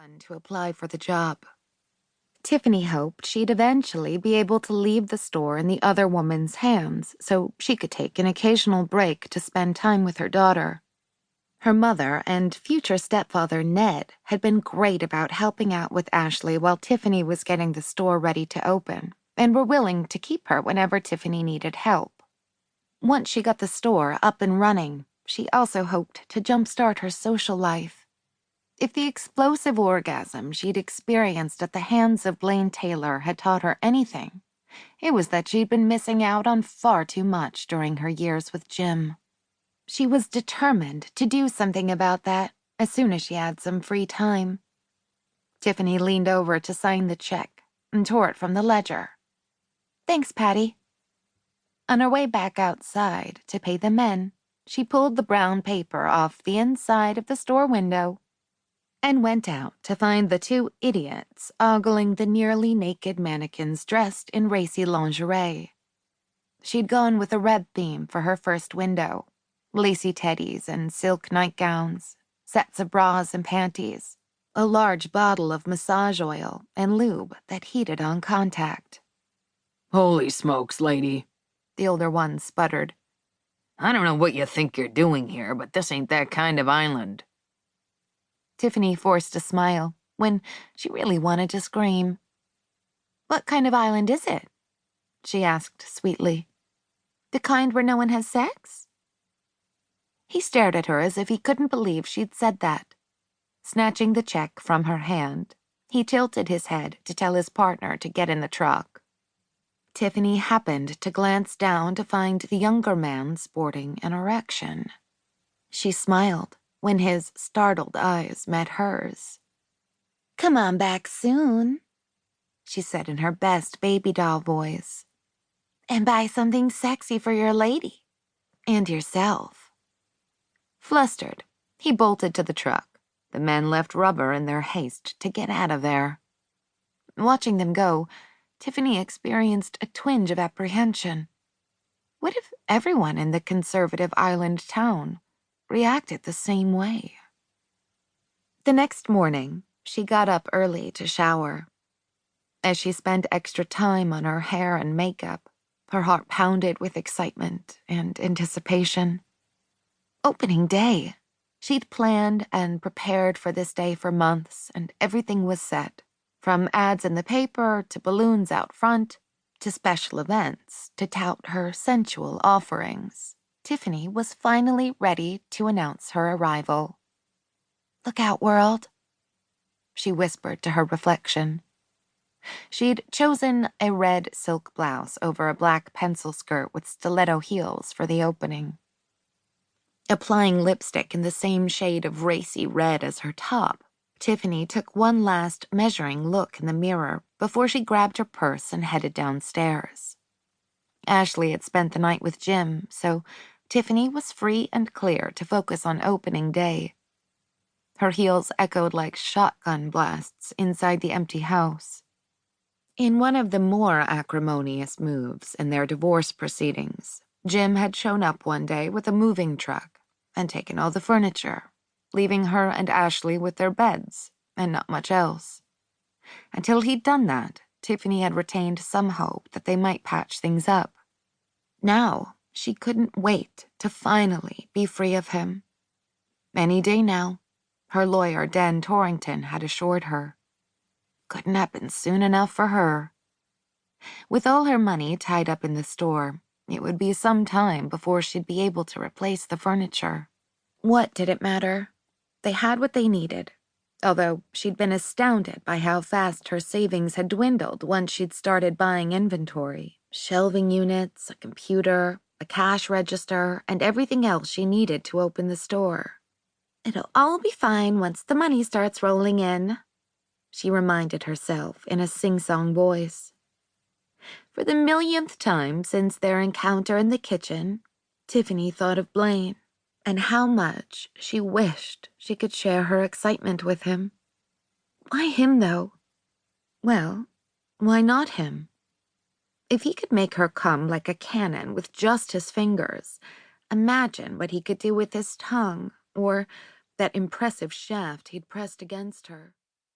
fun to apply for the job. Tiffany hoped she'd eventually be able to leave the store in the other woman's hands so she could take an occasional break to spend time with her daughter. Her mother and future stepfather, Ned, had been great about helping out with Ashley while Tiffany was getting the store ready to open, and were willing to keep her whenever Tiffany needed help. Once she got the store up and running, she also hoped to jumpstart her social life. If the explosive orgasm she'd experienced at the hands of Blaine Taylor had taught her anything, it was that she'd been missing out on far too much during her years with Jim. She was determined to do something about that as soon as she had some free time. Tiffany leaned over to sign the check and tore it from the ledger. "Thanks, Patty." On her way back outside to pay the men, she pulled the brown paper off the inside of the store window and went out to find the two idiots ogling the nearly naked mannequins dressed in racy lingerie. She'd gone with a red theme for her first window: lacy teddies and silk nightgowns, sets of bras and panties, a large bottle of massage oil and lube that heated on contact. "Holy smokes, lady," the older one sputtered. "I don't know what you think you're doing here, but this ain't that kind of island." Tiffany forced a smile when she really wanted to scream. "What kind of island is it?" she asked sweetly. "The kind where no one has sex?" He stared at her as if he couldn't believe she'd said that. Snatching the check from her hand, he tilted his head to tell his partner to get in the truck. Tiffany happened to glance down to find the younger man sporting an erection. She smiled when his startled eyes met hers. "Come on back soon," she said in her best baby doll voice, "and buy something sexy for your lady and yourself." Flustered, he bolted to the truck. The men left rubber in their haste to get out of there. Watching them go, Tiffany experienced a twinge of apprehension. What if everyone in the conservative island town reacted the same way? The next morning, she got up early to shower. As she spent extra time on her hair and makeup, her heart pounded with excitement and anticipation. Opening day. She'd planned and prepared for this day for months, and everything was set, from ads in the paper to balloons out front to special events to tout her sensual offerings. Tiffany was finally ready to announce her arrival. "Look out, world," she whispered to her reflection. She'd chosen a red silk blouse over a black pencil skirt with stiletto heels for the opening. Applying lipstick in the same shade of racy red as her top, Tiffany took one last measuring look in the mirror before she grabbed her purse and headed downstairs. Ashley had spent the night with Jim, so Tiffany was free and clear to focus on opening day. Her heels echoed like shotgun blasts inside the empty house. In one of the more acrimonious moves in their divorce proceedings, Jim had shown up one day with a moving truck and taken all the furniture, leaving her and Ashley with their beds and not much else. Until he'd done that, Tiffany had retained some hope that they might patch things up. Now, she couldn't wait to finally be free of him. Any day now, her lawyer, Dan Torrington, had assured her. Couldn't happen soon enough for her. With all her money tied up in the store, it would be some time before she'd be able to replace the furniture. What did it matter? They had what they needed, although she'd been astounded by how fast her savings had dwindled once she'd started buying inventory, shelving units, a computer, a cash register, and everything else she needed to open the store. "It'll all be fine once the money starts rolling in," she reminded herself in a sing-song voice. For the millionth time since their encounter in the kitchen, Tiffany thought of Blaine and how much she wished she could share her excitement with him. Why him, though? Well, why not him? If he could make her come like a cannon with just his fingers, imagine what he could do with his tongue or that impressive shaft he'd pressed against her.